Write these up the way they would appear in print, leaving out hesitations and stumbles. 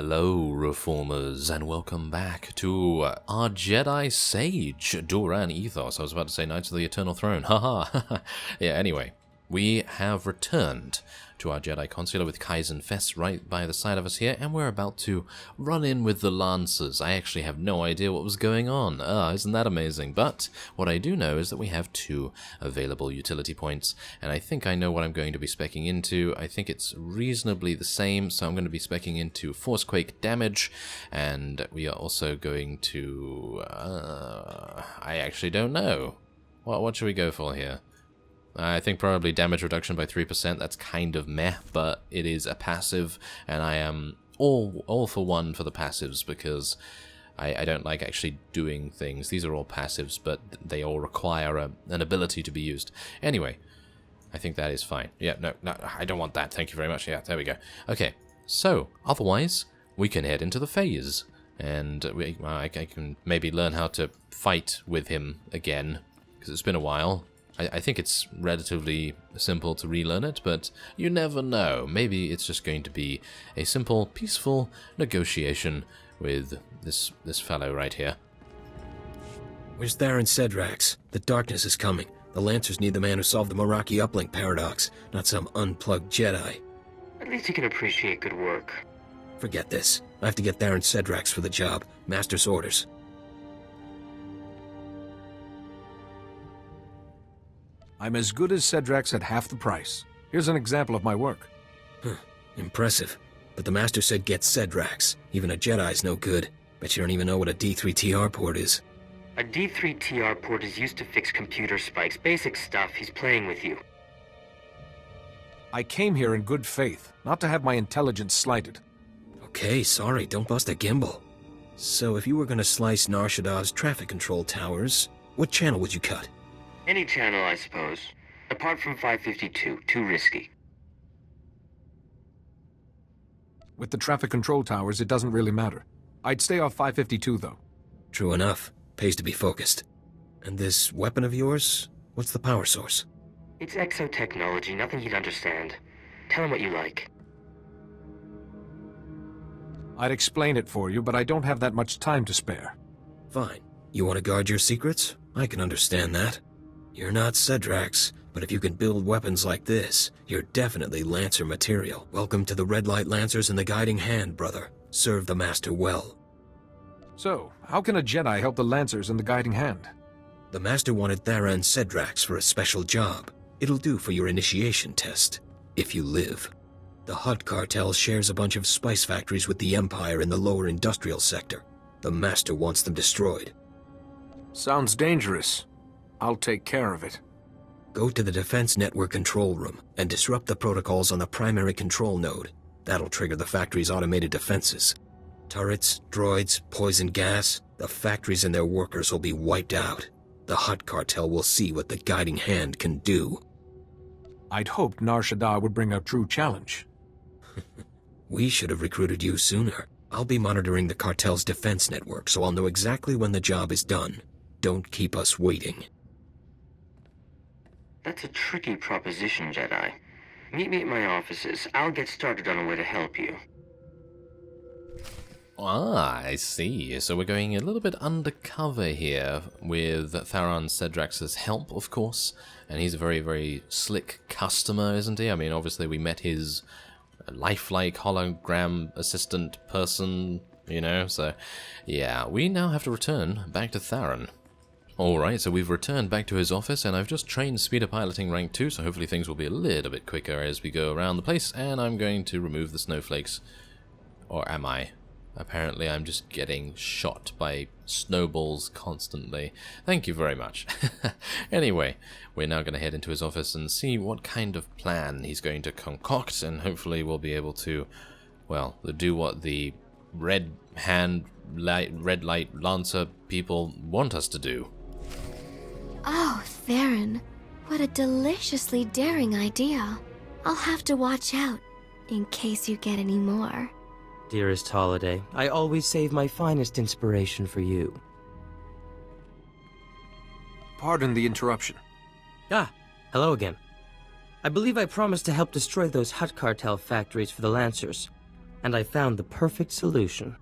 Hello, Reformers, and welcome back to our Jedi Sage, Duran Ethos. I was about to say Knights of the Eternal Throne, haha. Yeah, anyway, we have returned to our Jedi Consular with Kaizen Fest right by the side of us here, and we're about to run in with the Lancers. I actually have no idea what was going on. Isn't that amazing? But what I do know is that we have 2 available utility points, and I think I know what I'm going to be speccing into. I think it's reasonably the same, so I'm going to be speccing into Forcequake damage, and we are also going to... I actually don't know. What should we go for here? I think probably damage reduction by 3%, that's kind of meh, but it is a passive, and I am all for one for the passives, because I don't like actually doing things. These are all passives, but they all require an ability to be used. Anyway, I think that is fine. Yeah, no, I don't want that, thank you very much. Yeah, there we go. Okay, so, otherwise, we can head into the phase, and I can maybe learn how to fight with him again, because it's been a while. I think it's relatively simple to relearn it, but you never know. Maybe it's just going to be a simple, peaceful negotiation with this fellow right here. Where's Theron Cedrax? The darkness is coming. The Lancers need the man who solved the Meraki uplink paradox, not some unplugged Jedi. At least you can appreciate good work. Forget this. I have to get Theron Cedrax for the job. Master's orders. I'm as good as Cedrax at half the price. Here's an example of my work. Impressive. But the Master said get Cedrax. Even a Jedi's no good. Bet you don't even know what a D3TR port is. A D3TR port is used to fix computer spikes. Basic stuff. He's playing with you. I came here in good faith, not to have my intelligence slighted. Okay, sorry, don't bust a gimbal. So if you were gonna slice Nar Shaddaa's traffic control towers, what channel would you cut? Any channel, I suppose. Apart from 552, too risky. With the traffic control towers, it doesn't really matter. I'd stay off 552, though. True enough. Pays to be focused. And this weapon of yours? What's the power source? It's exotechnology, nothing you'd understand. Tell him what you like. I'd explain it for you, but I don't have that much time to spare. Fine. You want to guard your secrets? I can understand that. You're not Cedrax, but if you can build weapons like this, you're definitely Lancer material. Welcome to the Red Light Lancers and the Guiding Hand, brother. Serve the Master well. So, how can a Jedi help the Lancers and the Guiding Hand? The Master wanted Theron Cedrax for a special job. It'll do for your initiation test, if you live. The Hutt cartel shares a bunch of spice factories with the Empire in the lower industrial sector. The Master wants them destroyed. Sounds dangerous. I'll take care of it. Go to the Defense Network control room and disrupt the protocols on the primary control node. That'll trigger the factory's automated defenses. Turrets, droids, poison gas, the factories and their workers will be wiped out. The Hutt cartel will see what the Guiding Hand can do. I'd hoped Nar Shaddaa would bring a true challenge. We should have recruited you sooner. I'll be monitoring the cartel's defense network, so I'll know exactly when the job is done. Don't keep us waiting. That's a tricky proposition, Jedi. Meet me at my offices. I'll get started on a way to help you. I see. So we're going a little bit undercover here with Theron Cedrax's help, of course. And he's a very, very slick customer, isn't he? I mean, obviously we met his lifelike hologram assistant person, you know, so yeah, we now have to return back to Theron. Alright, so we've returned back to his office, and I've just trained Speeder Piloting Rank 2, so hopefully things will be a little bit quicker as we go around the place, and I'm going to remove the snowflakes. Or am I? Apparently I'm just getting shot by snowballs constantly. Thank you very much. Anyway, we're now going to head into his office and see what kind of plan he's going to concoct, and hopefully we'll be able to, well, do what the Red Light Lancer people want us to do. Oh, Theron. What a deliciously daring idea. I'll have to watch out, in case you get any more. Dearest Holiday, I always save my finest inspiration for you. Pardon the interruption. Hello again. I believe I promised to help destroy those Hutt cartel factories for the Lancers. and I found the perfect solution.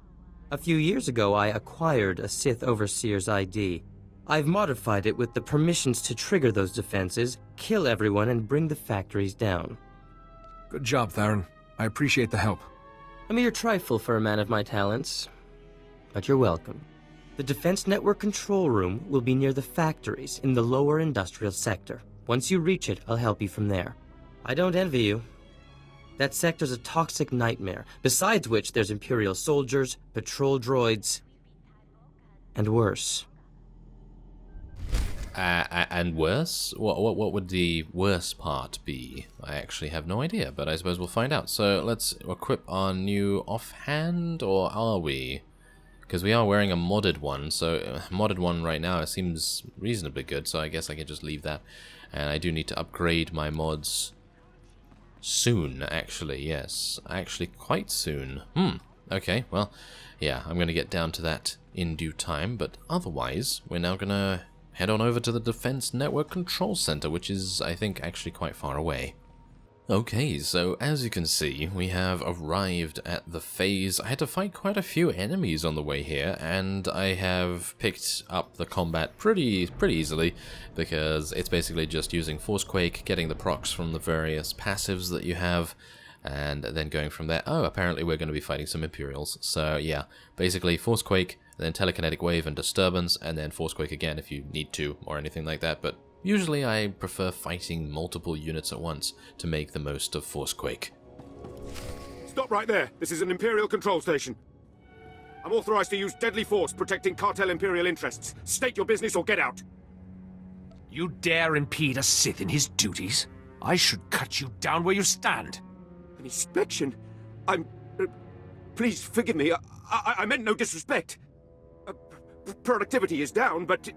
A few years ago, I acquired a Sith Overseer's ID. I've modified it with the permissions to trigger those defenses, kill everyone, and bring the factories down. Good job, Theron. I appreciate the help. A mere trifle for a man of my talents, but you're welcome. The Defense Network control room will be near the factories in the lower industrial sector. Once you reach it, I'll help you from there. I don't envy you. That sector's a toxic nightmare, besides which there's Imperial soldiers, patrol droids, and worse. And worse? What would the worst part be? I actually have no idea, but I suppose we'll find out. So let's equip our new offhand, or are we? Because we are wearing a modded one, so modded one right now seems reasonably good, so I guess I can just leave that. And I do need to upgrade my mods soon, actually, yes. Actually, quite soon. Okay, well, yeah, I'm going to get down to that in due time, but otherwise, we're now going to head on over to the Defense Network Control Center, which is, I think, actually quite far away. Okay, so as you can see, we have arrived at the phase. I had to fight quite a few enemies on the way here, and I have picked up the combat pretty easily, because it's basically just using Forcequake, getting the procs from the various passives that you have, and then going from there. Oh, apparently we're going to be fighting some Imperials. So yeah, basically Forcequake, then Telekinetic Wave and Disturbance, and then Forcequake again if you need to, or anything like that, but usually I prefer fighting multiple units at once to make the most of Forcequake. Stop right there. This is an Imperial control station. I'm authorized to use deadly force protecting cartel Imperial interests. State your business or get out. You dare impede a Sith in his duties? I should cut you down where you stand. An inspection? Please forgive me. I meant no disrespect. Productivity is down, but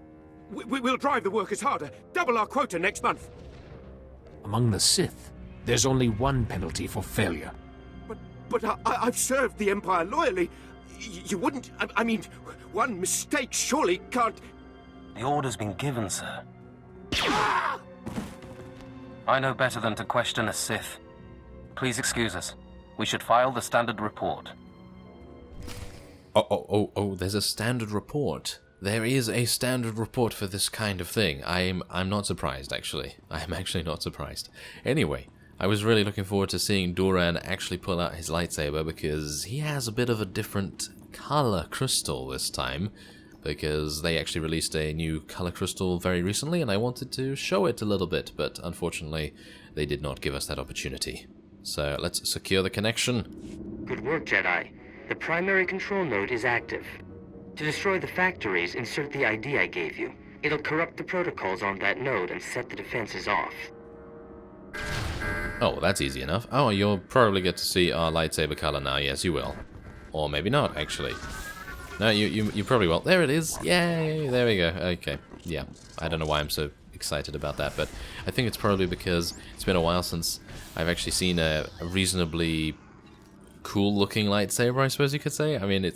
we'll drive the workers harder. Double our quota next month. Among the Sith, there's only one penalty for failure. But I've served the Empire loyally. You wouldn't... I mean, one mistake surely can't... The order's been given, sir. I know better than to question a Sith. Please excuse us. We should file the standard report. Oh, there's a standard report. There is a standard report for this kind of thing. I'm not surprised, actually. I'm actually not surprised. Anyway, I was really looking forward to seeing Doran actually pull out his lightsaber, because he has a bit of a different color crystal this time, because they actually released a new color crystal very recently, and I wanted to show it a little bit, but unfortunately they did not give us that opportunity. So let's secure the connection. Good work, Jedi. The primary control node is active. To destroy the factories, insert the ID I gave you. It'll corrupt the protocols on that node and set the defenses off. Oh, that's easy enough. Oh, you'll probably get to see our lightsaber color now. Yes, you will. Or maybe not, actually. No, you probably will. There it is. Yay! There we go. Okay. Yeah. I don't know why I'm so excited about that, but I think it's probably because it's been a while since I've actually seen a reasonably cool-looking lightsaber, I suppose you could say. I mean,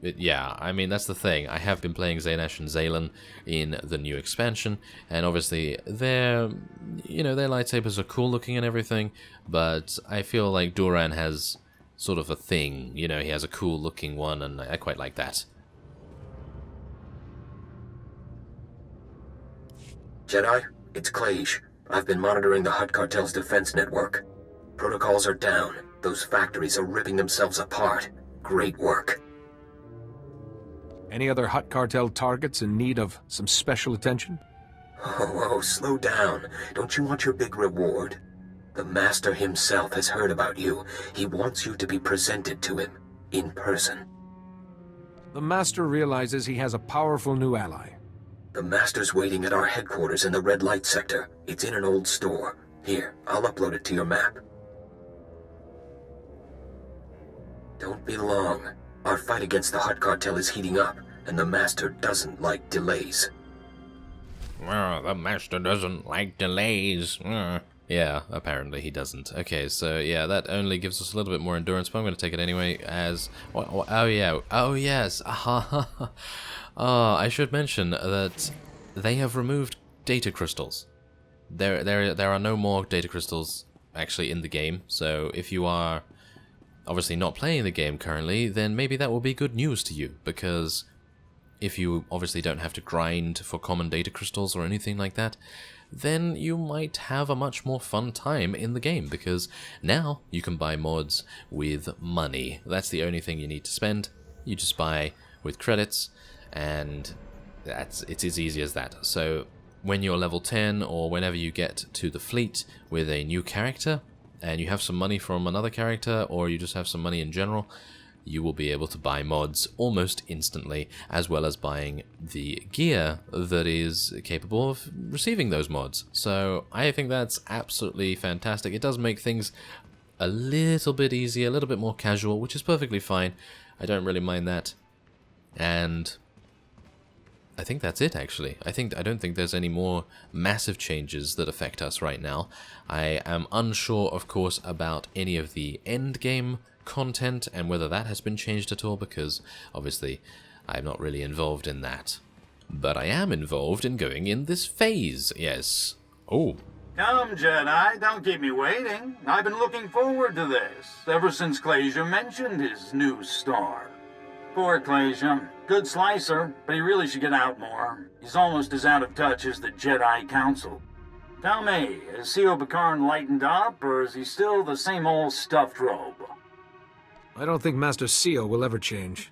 yeah, I mean, that's the thing. I have been playing Zaynesh and Zaylan in the new expansion, and obviously their lightsabers are cool-looking and everything, but I feel like Doran has sort of a thing. You know, he has a cool-looking one, and I quite like that. Jedi, it's Clage. I've been monitoring the Hutt Cartel's defense network. Protocols are down. Those factories are ripping themselves apart. Great work. Any other Hutt Cartel targets in need of some special attention? Oh, slow down. Don't you want your big reward? The Master himself has heard about you. He wants you to be presented to him, in person. The Master realizes he has a powerful new ally. The Master's waiting at our headquarters in the red light sector. It's in an old store. Here, I'll upload it to your map. Don't be long. Our fight against the Hutt Cartel is heating up, and the Master doesn't like delays. The Master doesn't like delays. Yeah, apparently he doesn't. Okay, so yeah, that only gives us a little bit more endurance, but I'm going to take it anyway as... Oh yeah, oh yes. I should mention that they have removed data crystals. There are no more data crystals actually in the game, so if you are obviously not playing the game currently, then maybe that will be good news to you, because if you obviously don't have to grind for common data crystals or anything like that, then you might have a much more fun time in the game, because now you can buy mods with money. That's the only thing you need to spend. You just buy with credits, and it's as easy as that. So when you're level 10, or whenever you get to the fleet with a new character, and you have some money from another character, or you just have some money in general, you will be able to buy mods almost instantly, as well as buying the gear that is capable of receiving those mods. So I think that's absolutely fantastic. It does make things a little bit easier, a little bit more casual, which is perfectly fine. I don't really mind that. And I think that's it, actually. I don't think there's any more massive changes that affect us right now. I am unsure, of course, about any of the end game content and whether that has been changed at all, because obviously I'm not really involved in that. But I am involved in going in this phase, yes. Oh. Come, Jedi, don't keep me waiting. I've been looking forward to this ever since Clasia mentioned his new star. Poor Clasia. Good slicer, but he really should get out more. He's almost as out of touch as the Jedi Council. Tell me, is C.O. Bakarn lightened up, or is he still the same old stuffed robe? I don't think Master C.O. will ever change.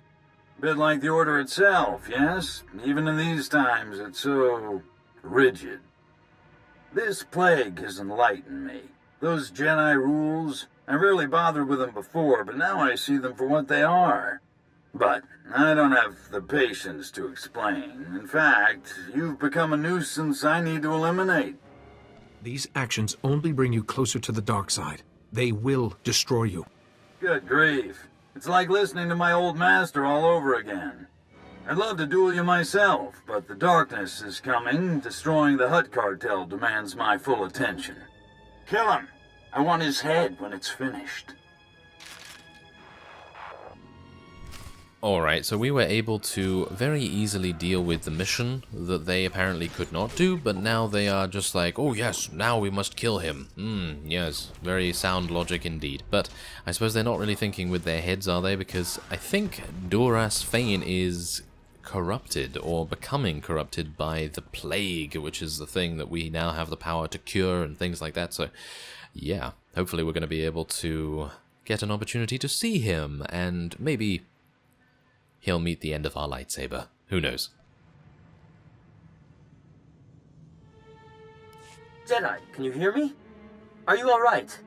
Bit like the Order itself, yes? Even in these times, it's so rigid. This plague has enlightened me. Those Jedi rules, I rarely bothered with them before, but now I see them for what they are. But I don't have the patience to explain. In fact, you've become a nuisance I need to eliminate. These actions only bring you closer to the dark side. They will destroy you. Good grief. It's like listening to my old master all over again. I'd love to duel you myself, but the darkness is coming. Destroying the Hutt cartel demands my full attention. Kill him. I want his head when it's finished. Alright, so we were able to very easily deal with the mission that they apparently could not do, but now they are just like, oh yes, now we must kill him. Yes, very sound logic indeed. But I suppose they're not really thinking with their heads, are they? Because I think Doras Fane is corrupted, or becoming corrupted by the plague, which is the thing that we now have the power to cure and things like that. So yeah, hopefully we're going to be able to get an opportunity to see him, and maybe he'll meet the end of our lightsaber. Who knows? Jedi, can you hear me? Are you alright?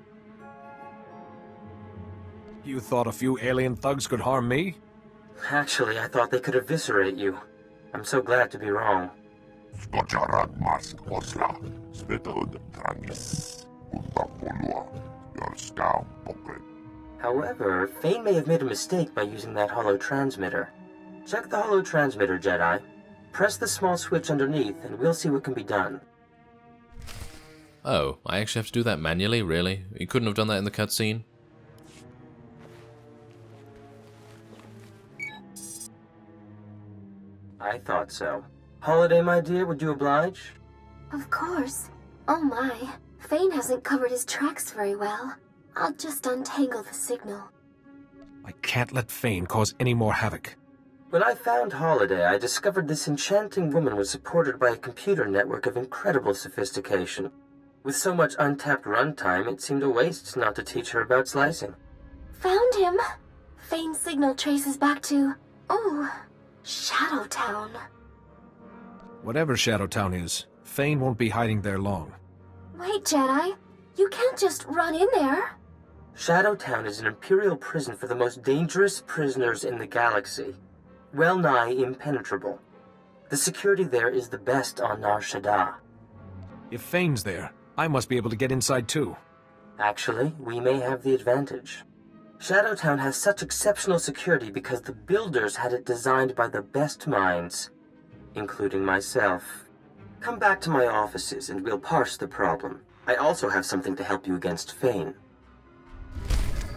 You thought a few alien thugs could harm me? Actually, I thought they could eviscerate you. I'm so glad to be wrong. However, Fane may have made a mistake by using that holo transmitter. Check the holo transmitter, Jedi. Press the small switch underneath, and we'll see what can be done. Oh, I actually have to do that manually? Really? You couldn't have done that in the cutscene? I thought so. Holiday, my dear, would you oblige? Of course. Oh my, Fane hasn't covered his tracks very well. I'll just untangle the signal. I can't let Fane cause any more havoc. When I found Holiday, I discovered this enchanting woman was supported by a computer network of incredible sophistication. With so much untapped runtime, it seemed a waste not to teach her about slicing. Found him! Fane's signal traces back to... oh, Shadowtown. Whatever Shadowtown is, Fane won't be hiding there long. Wait, Jedi. You can't just run in there. Shadowtown is an Imperial prison for the most dangerous prisoners in the galaxy. Well nigh impenetrable. The security there is the best on Nar Shaddaa. If Fane's there, I must be able to get inside too. Actually, we may have the advantage. Shadowtown has such exceptional security because the builders had it designed by the best minds, including myself. Come back to my offices and we'll parse the problem. I also have something to help you against Fane.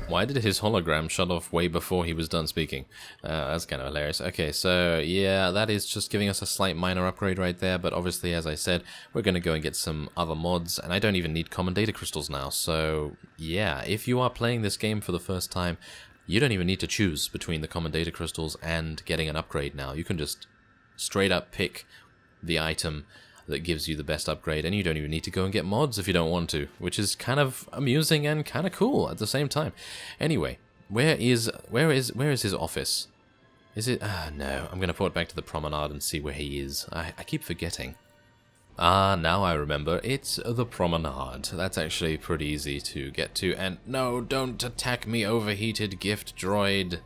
Why did his hologram shut off way before he was done speaking? That's kind of hilarious. Okay, so yeah, that is just giving us a slight minor upgrade right there, but obviously, as I said, we're going to go and get some other mods, and I don't even need common data crystals now, so yeah, if you are playing this game for the first time, you don't even need to choose between the common data crystals and getting an upgrade now. You can just straight up pick the item that gives you the best upgrade, and you don't even need to go and get mods if you don't want to, which is kind of amusing and kind of cool at the same time. Anyway, where is his office? Is it? No, I'm gonna put it back to the promenade and see where he is. I keep forgetting. Ah, now I remember. It's the promenade. That's actually pretty easy to get to. And no, don't attack me, overheated gift droid.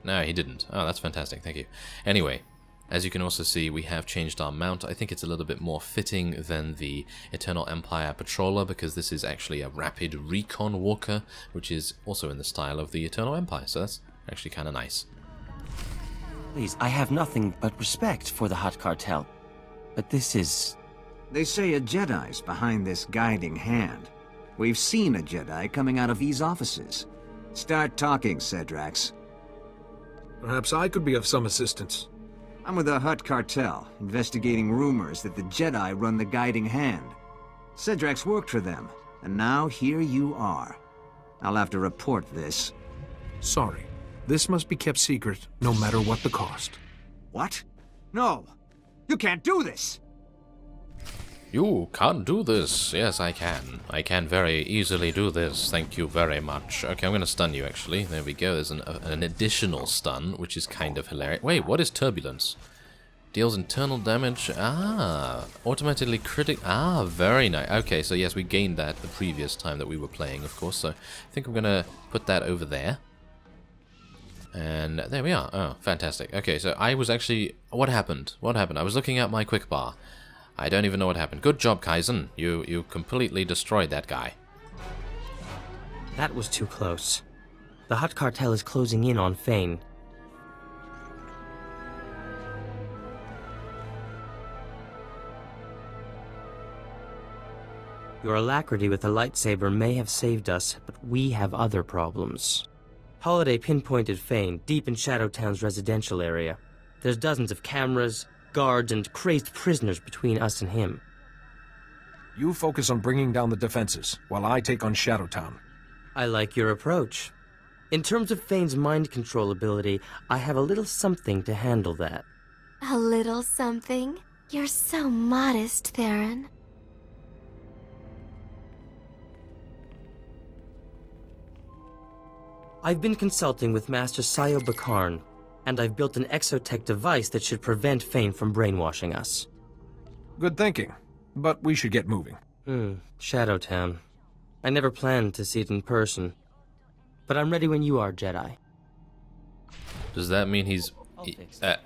No, he didn't. Oh, that's fantastic. Thank you. Anyway. As you can also see, we have changed our mount. I think it's a little bit more fitting than the Eternal Empire Patroller, because this is actually a rapid recon walker, which is also in the style of the Eternal Empire, so that's actually kind of nice. Please, I have nothing but respect for the Hutt Cartel, but this is... They say a Jedi's behind this guiding hand. We've seen a Jedi coming out of these offices. Start talking, Cedrax. Perhaps I could be of some assistance. I'm with the Hutt Cartel, investigating rumors that the Jedi run the guiding hand. Cedrax worked for them, and now here you are. I'll have to report this. Sorry. This must be kept secret, no matter what the cost. What? No! You can't do this! You can't do this. Yes, I can. I can very easily do this. Thank you very much. Okay, I'm going to stun you, actually. There we go. There's an additional stun, which is kind of hilarious. Wait, what is turbulence? Deals internal damage. Ah, automatically critic. Ah, very nice. Okay, so yes, we gained that the previous time that we were playing, of course. So I think I'm going to put that over there. And there we are. Oh, fantastic. Okay, so I was actually... What happened? What happened? I was looking at my quick bar. I don't even know what happened. Good job, Kaizen. You completely destroyed that guy. That was too close. The Hutt Cartel is closing in on Fane. Your alacrity with the lightsaber may have saved us, but we have other problems. Holiday pinpointed Fane deep in Shadowtown's residential area. There's dozens of cameras, guards, and crazed prisoners between us and him. You focus on bringing down the defenses, while I take on Shadowtown. I like your approach. In terms of Fane's mind control ability, I have a little something to handle that. A little something? You're so modest, Theron. I've been consulting with Master Sayo Bakarn, and I've built an exotech device that should prevent Fane from brainwashing us. Good thinking, but we should get moving. Shadowtown. I never planned to see it in person, but I'm ready when you are, Jedi. Does that mean he's...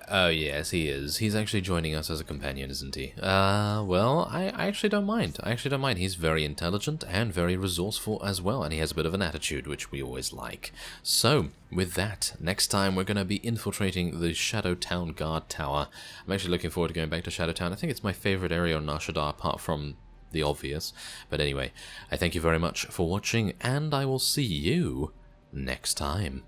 oh yes, he is. He's actually joining us as a companion, isn't he? Well, I actually don't mind. I actually don't mind. He's very intelligent and very resourceful as well, and he has a bit of an attitude, which we always like. So, with that, next time we're going to be infiltrating the Shadowtown Guard Tower. I'm actually looking forward to going back to Shadowtown. I think it's my favorite area on Nar Shaddaa, apart from the obvious. But anyway, I thank you very much for watching, and I will see you next time.